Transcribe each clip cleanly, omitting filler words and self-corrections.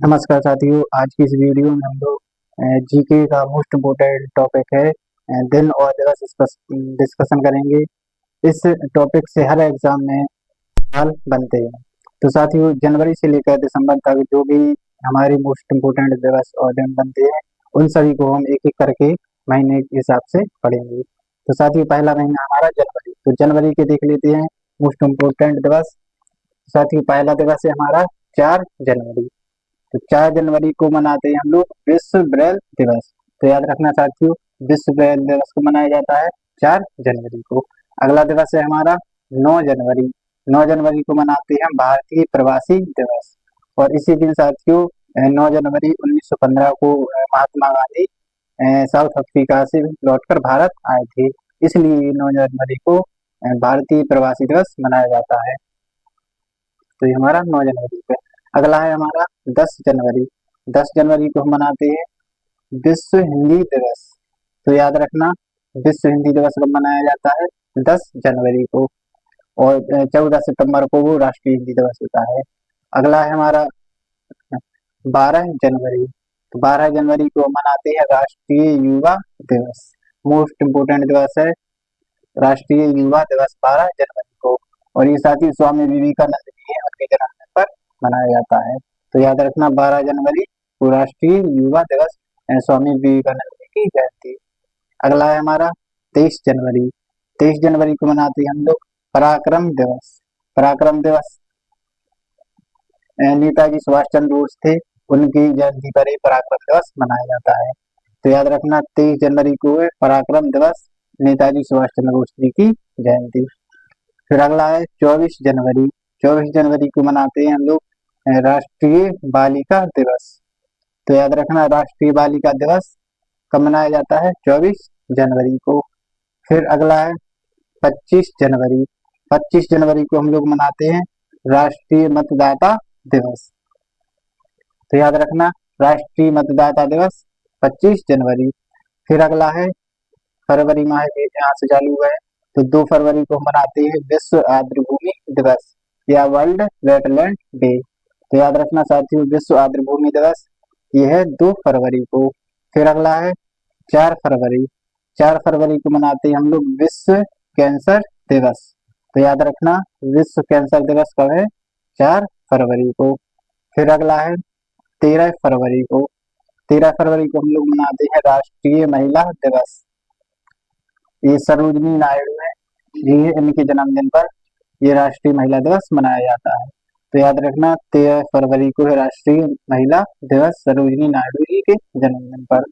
नमस्कार साथियों। आज की इस वीडियो में हम लोग जीके का मोस्ट इम्पोर्टेंट टॉपिक है दिन और दिवस डिस्कशन करेंगे। इस टॉपिक से हर एग्जाम में सवाल बनते हैं। तो साथियों, जनवरी से लेकर दिसंबर तक जो भी हमारे मोस्ट इम्पोर्टेंट दिवस और दिन बनते हैं, उन सभी को हम एक एक करके महीने के हिसाब से पढ़ेंगे। तो साथियों, पहला महीना हमारा जनवरी। तो जनवरी के देख लेते हैं मोस्ट इम्पोर्टेंट दिवस। साथियों, पहला दिवस है हमारा 4 जनवरी। तो 4 जनवरी को मनाते हैं हम लोग विश्व ब्रेल दिवस। तो याद रखना साथियों, विश्व ब्रेल दिवस को मनाया जाता है 4 जनवरी को। अगला दिवस है हमारा 9 जनवरी। 9 जनवरी को मनाते हैं भारतीय प्रवासी दिवस। और इसी दिन साथियों 9 जनवरी 1915 को महात्मा गांधी साउथ अफ्रीका से लौटकर भारत आए थे। इसलिए 9 जनवरी को भारतीय प्रवासी दिवस मनाया जाता है। तो ये हमारा 9 जनवरी पे। अगला है हमारा 10 जनवरी। 10 जनवरी को हम मनाते हैं विश्व हिंदी दिवस। तो याद रखना, विश्व हिंदी दिवस कब मनाया जाता है? 10 जनवरी को। और 14 सितंबर को वो राष्ट्रीय हिंदी दिवस होता है। अगला है हमारा 12 जनवरी। तो 12 जनवरी को मनाते हैं राष्ट्रीय युवा दिवस। मोस्ट इम्पोर्टेंट दिवस है राष्ट्रीय युवा दिवस 12 जनवरी को। और ये साथ ही स्वामी विवेकानंद जी हैं, उनके जन्मदिन पर मनाया जाता है। तो याद रखना, 12 जनवरी को राष्ट्रीय युवा दिवस स्वामी विवेकानंद जी की जयंती। अगला है हमारा 23 जनवरी। 23 जनवरी को मनाते हैं हम लोग पराक्रम दिवस। पराक्रम दिवस नेताजी सुभाष चंद्र बोस थे, उनकी जयंती पर ही पराक्रम दिवस मनाया जाता है। तो याद रखना, 23 जनवरी को है पराक्रम दिवस, नेताजी सुभाष चंद्र बोस जी की जयंती। फिर अगला है 24 जनवरी। 24 जनवरी को मनाते हैं हम लोग राष्ट्रीय बालिका दिवस। तो याद रखना, राष्ट्रीय बालिका दिवस कब मनाया जाता है? 24 जनवरी को। फिर अगला है 25 जनवरी। 25 जनवरी को हम लोग मनाते हैं राष्ट्रीय मतदाता दिवस। तो याद रखना, राष्ट्रीय मतदाता दिवस 25 जनवरी। फिर अगला है फरवरी माह के यहाँ से चालू हुआ है। तो 2 फरवरी को मनाते हैं विश्व आर्द्रभूमि दिवस या वर्ल्ड वेटलैंड डे। तो याद रखना साथियों, विश्व आर्द्रभूमि दिवस ये है 2 फरवरी को। फिर अगला है 4 फरवरी। 4 फरवरी को मनाते हैं हम लोग विश्व कैंसर दिवस। तो याद रखना, विश्व कैंसर दिवस कब है? 4 फरवरी को। फिर अगला है 13 फरवरी को। 13 फरवरी को हम लोग मनाते हैं राष्ट्रीय महिला दिवस। ये सरोजनी नायडू है जी, इनके जन्मदिन पर ये राष्ट्रीय महिला दिवस मनाया जाता है। तो याद रखना, 13 फरवरी को है राष्ट्रीय महिला दिवस सरोजनी नायडू जी के जन्मदिन पर।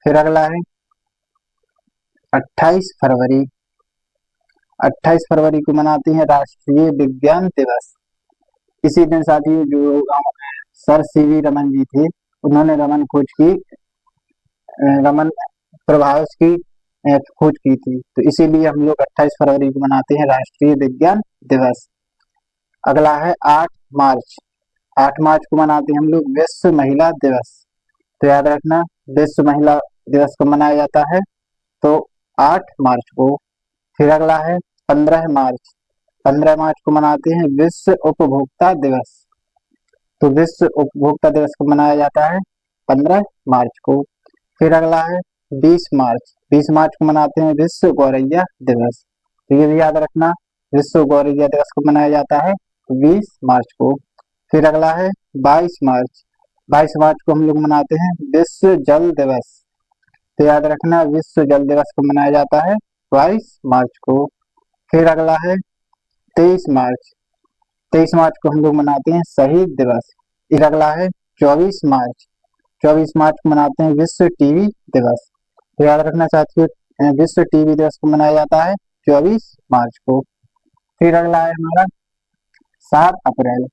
फिर अगला है 28 फरवरी। 28 फरवरी को मनाते हैं राष्ट्रीय विज्ञान दिवस। इसी दिन साथियों जो सर सीवी रमन जी थे, उन्होंने रमन खोज की रमन प्रभास की खोज की थी। तो इसीलिए हम लोग 28 फरवरी को मनाते हैं राष्ट्रीय विज्ञान दिवस। अगला है 8 मार्च। 8 मार्च को मनाते हैं हम लोग विश्व महिला दिवस। तो याद रखना, विश्व महिला दिवस को मनाया जाता है तो 8 मार्च को। फिर अगला है 15 मार्च। 15 मार्च को मनाते हैं विश्व उपभोक्ता दिवस। तो विश्व उपभोक्ता दिवस को मनाया जाता है 15 मार्च को। फिर अगला है 20 मार्च। 20 मार्च को मनाते हैं विश्व गौरैया दिवस। तो ये भी याद रखना, विश्व गौरैया दिवस को मनाया जाता है 20 मार्च को। फिर अगला है 22 मार्च। 22 मार्च को हम लोग मनाते हैं विश्व जल दिवस। तो याद रखना, विश्व जल दिवस को मनाया जाता है 22 मार्च को। फिर अगला है 23 मार्च। 23 मार्च को हम लोग मनाते हैं शहीद दिवस। फिर अगला है 24 मार्च। 24 मार्च को मनाते हैं विश्व टीबी दिवस। तो याद रखना साथियों, विश्व टीबी दिवस को मनाया जाता है 24 मार्च को। फिर अगला है हमारा 7 अप्रैल।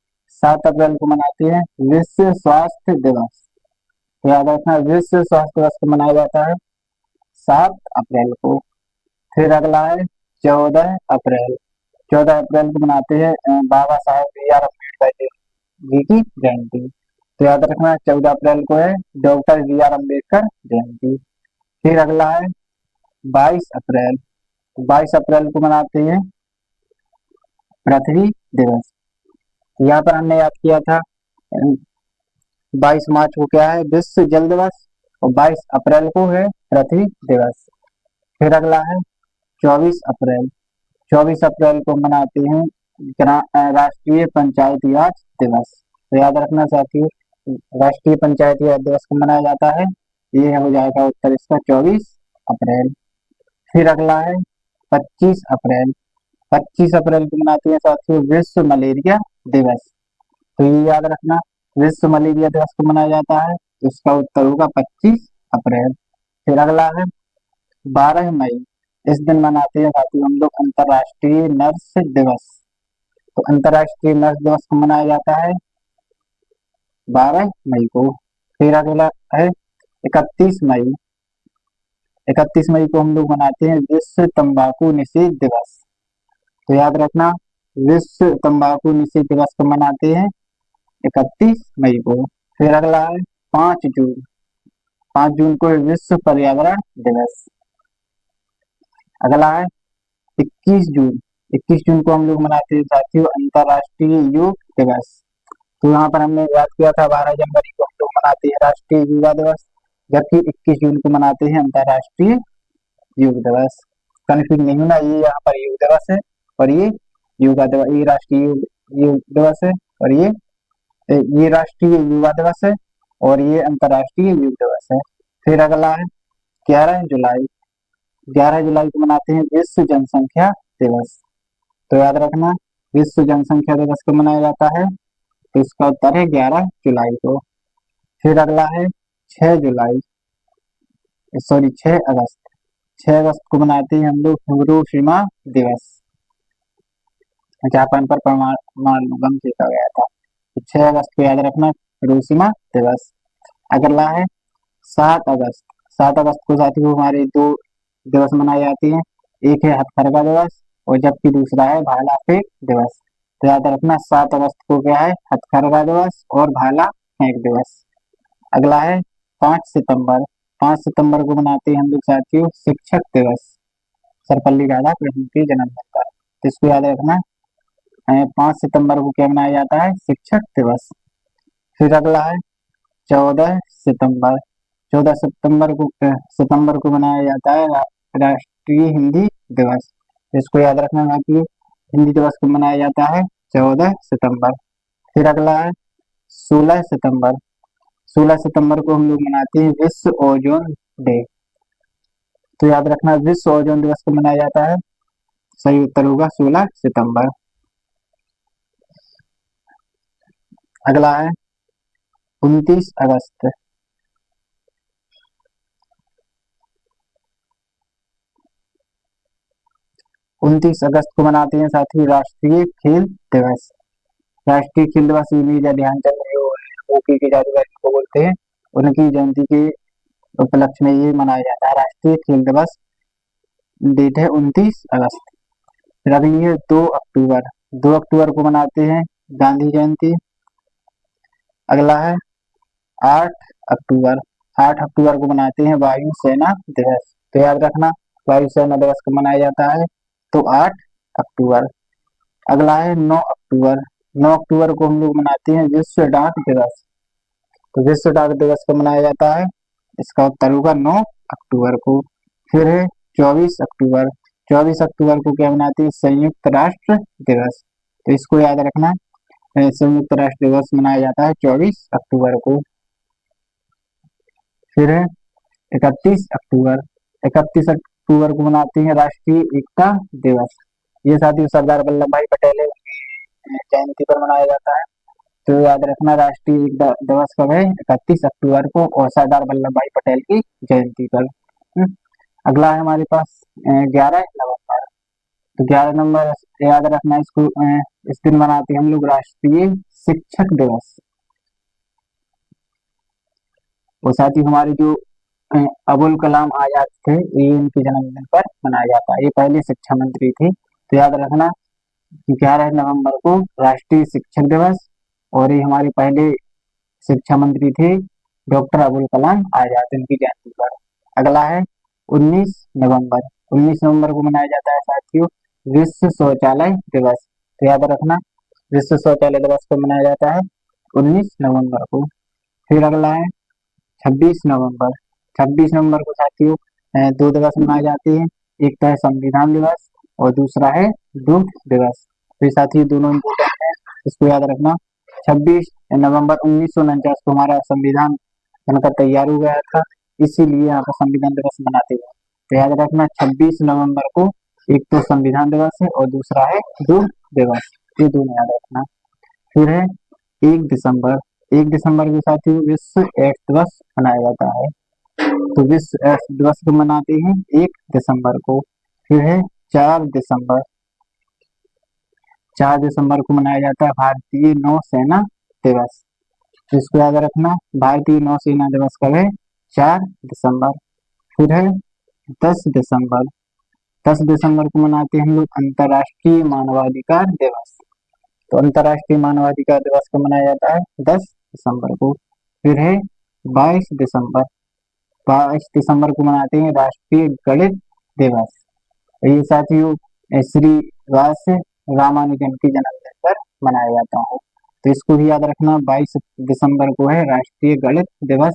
7 अप्रैल को मनाते हैं विश्व स्वास्थ्य दिवस। तो याद रखना, विश्व स्वास्थ्य दिवस को मनाया जाता है 7 अप्रैल को। फिर अगला है 14 अप्रैल। 14 अप्रैल को मनाते हैं बाबा साहेब बी आर अम्बेडकर जी की जयंती। तो याद रखना, 14 अप्रैल को है डॉक्टर बी आर अम्बेडकर जयंती। फिर अगला है 22 अप्रैल। 22 अप्रैल को मनाते हैं पृथ्वी दिवस। यहाँ पर हमने याद किया था 22 मार्च को क्या है, विश्व जल दिवस, और 22 अप्रैल को है पृथ्वी दिवस। फिर अगला है 24 अप्रैल। 24 अप्रैल को मनाते हैं राष्ट्रीय पंचायती राज दिवस। तो याद रखना साथियों, राष्ट्रीय पंचायती राज दिवस को मनाया जाता है। ये हो जाएगा उत्तर इसका 24 अप्रैल। फिर अगला है 25 अप्रैल। 25 अप्रैल को मनाते हैं साथियों विश्व मलेरिया दिवस। तो ये याद रखना, विश्व मलेरिया दिवस को मनाया जाता है, तो इसका उत्तर होगा 25 अप्रैल। फिर अगला है 12 मई। इस दिन मनाते हैं साथियों हम लोग अंतर्राष्ट्रीय नर्स दिवस। तो अंतर्राष्ट्रीय नर्स दिवस को मनाया जाता है 12 मई को। फिर अगला है 31 मई। 31 मई को हम लोग मनाते हैं विश्व तंबाकू निषेध दिवस। तो याद रखना, विश्व तंबाकू निषेध दिवस को मनाते हैं 31 मई को। फिर अगला है 5 जून। 5 जून को विश्व पर्यावरण दिवस। अगला है 21 जून। 21 जून को हम लोग मनाते हैं साथियों अंतर्राष्ट्रीय योग दिवस। तो यहाँ पर हमने याद किया था 12 जनवरी को हम लोग मनाते हैं राष्ट्रीय युवा दिवस, जबकि 21 जून को मनाते हैं अंतर्राष्ट्रीय योग दिवस। कन्फ्यूज नहीं होना, ये यहाँ पर योग दिवस है और ये योगा दिवस, ये राष्ट्रीय योग दिवस है और ये राष्ट्रीय युवा दिवस है और ये अंतर्राष्ट्रीय योग दिवस है। फिर अगला है 11 जुलाई। 11 जुलाई को मनाते हैं विश्व जनसंख्या दिवस। तो याद रखना, विश्व जनसंख्या दिवस को मनाया जाता है, तो इसका उत्तर है 11 जुलाई को। फिर अगला है 6 जुलाई, सॉरी 6 अगस्त। 6 अगस्त को मनाते हैं हम लोग हिरोशिमा दिवस, जापान पर परमाणु बम फेंका गया था। तो 6 अगस्त को याद रखना हिरोशिमा दिवस। अगला है 7 अगस्त। 7 अगस्त को साथियों हमारे दो दिवस मनाए जाते हैं, एक है हथकरघा दिवस और जबकि दूसरा है भाला फेंक दिवस। तो याद रखना 7 अगस्त को क्या है, हथकरघा दिवस और भाला फेंक दिवस। अगला है 5 सितंबर। 5 सितंबर को मनाते हैं हम लोग साथियों शिक्षक दिवस, सर्वपल्ली राधाकृष्णन के जन्मदिन पर। तो इसको याद रखना, 5 सितंबर को क्या मनाया जाता है, शिक्षक दिवस। फिर अगला है 14 सितंबर। 14 सितंबर को मनाया जाता है राष्ट्रीय हिंदी दिवस। इसको याद रखना साथियों, हिंदी दिवस को मनाया जाता है 14 सितंबर। फिर अगला है 16 सितंबर। 16 सितंबर को हम लोग मनाते हैं विश्व ओजोन डे। तो याद रखना विश्व ओजोन दिवस को मनाया जाता है, सही उत्तर होगा 16 सितंबर। अगला है 29 अगस्त। 29 अगस्त को मनाते हैं साथियों राष्ट्रीय खेल दिवस। राष्ट्रीय खेल दिवस मेजर ध्यानचंद जो हॉकी के जादूगर को बोलते हैं, उनकी जयंती के उपलक्ष्य में ये मनाया जाता है राष्ट्रीय खेल दिवस। डेट है 29 अगस्त। फिर अगली है 2 अक्टूबर। 2 अक्टूबर को मनाते हैं गांधी जयंती। अगला है 8 अक्टूबर। 8 अक्टूबर को मनाते हैं वायु सेना दिवस। तो याद रखना वायु सेना दिवस को मनाया जाता है, तो 8 अक्टूबर। अगला है 9 अक्टूबर। 9 अक्टूबर को हम लोग मनाते हैं विश्व डाक दिवस। तो विश्व डाक दिवस को मनाया जाता है, इसका उत्तर होगा 9 अक्टूबर को। फिर है 24 अक्टूबर। 24 अक्टूबर को क्या मनाते हैं, संयुक्त राष्ट्र दिवस। तो इसको याद रखना, संयुक्त राष्ट्र दिवस मनाया जाता है 24 अक्टूबर को। फिर है 31 अक्टूबर। 31 अक्टूबर को मनाते हैं राष्ट्रीय एकता दिवस। ये साथियों सरदार वल्लभ भाई पटेल जयंती पर मनाया जाता है। तो याद रखना राष्ट्रीय एकता दिवस कब है, 31 अक्टूबर को और सरदार वल्लभ भाई पटेल की जयंती पर। अगला है हमारे पास 11 नवंबर। तो 11 नवंबर याद रखना इसको, इस दिन मनाते हैं हम लोग राष्ट्रीय शिक्षक दिवस। और साथ ही हमारे जो अबुल कलाम आजाद थे, ये इनके जन्मदिन पर मनाया जाता है। ये पहले शिक्षा मंत्री थे। तो याद रखना 11 नवंबर को राष्ट्रीय शिक्षक दिवस, और ये हमारे पहले शिक्षा मंत्री थे डॉक्टर अबुल कलाम आजाद, इनकी जयंती पर। अगला है 19 नवंबर। 19 नवंबर को मनाया जाता है साथियों विश्व शौचालय दिवस। तो याद रखना विश्व शौचालय दिवस को मनाया जाता है 19 नवंबर को। फिर अगला है 26 नवंबर। 26 नवंबर को साथियों दो दिवस मनाए जाते हैं। एक तो है संविधान दिवस और दूसरा है दुग्ध दिवस। तो ये साथियों दोनों इम्पोर्टेंट है, इसको याद रखना। 26 नवंबर 1949 को हमारा संविधान बनकर तैयार हो गया था, इसीलिए यहाँ पर संविधान दिवस मनाते हैं। तो याद रखना 26 नवंबर को एक तो संविधान दिवस है और दूसरा है दुग्ध दिवस, ये दोनों याद रखना। फिर है 1 दिसंबर। 1 दिसंबर को साथियों विश्व एड्स दिवस मनाया जाता है। तो विश्व एड्स दिवस को मनाते हैं 1 दिसंबर को। फिर है 4 दिसंबर। 4 दिसंबर को मनाया जाता है भारतीय नौसेना दिवस, जिसको याद रखना। भारतीय नौसेना दिवस कब है? 4 दिसंबर। फिर है 10 दिसंबर। 10 दिसंबर को मनाते हैं हम लोग अंतर्राष्ट्रीय मानवाधिकार दिवस। तो अंतर्राष्ट्रीय मानवाधिकार दिवस को मनाया जाता है 10 दिसंबर को। फिर है 22 दिसंबर। 22 दिसंबर को मनाते हैं राष्ट्रीय गणित दिवस। ये साथियों श्री व्यास रामानुजन की जन्मदिन पर मनाया जाता है, तो इसको भी याद रखना। 22 दिसंबर को है राष्ट्रीय गणित दिवस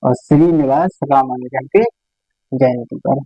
और श्रीनिवास रामानुजन की जयंती पर।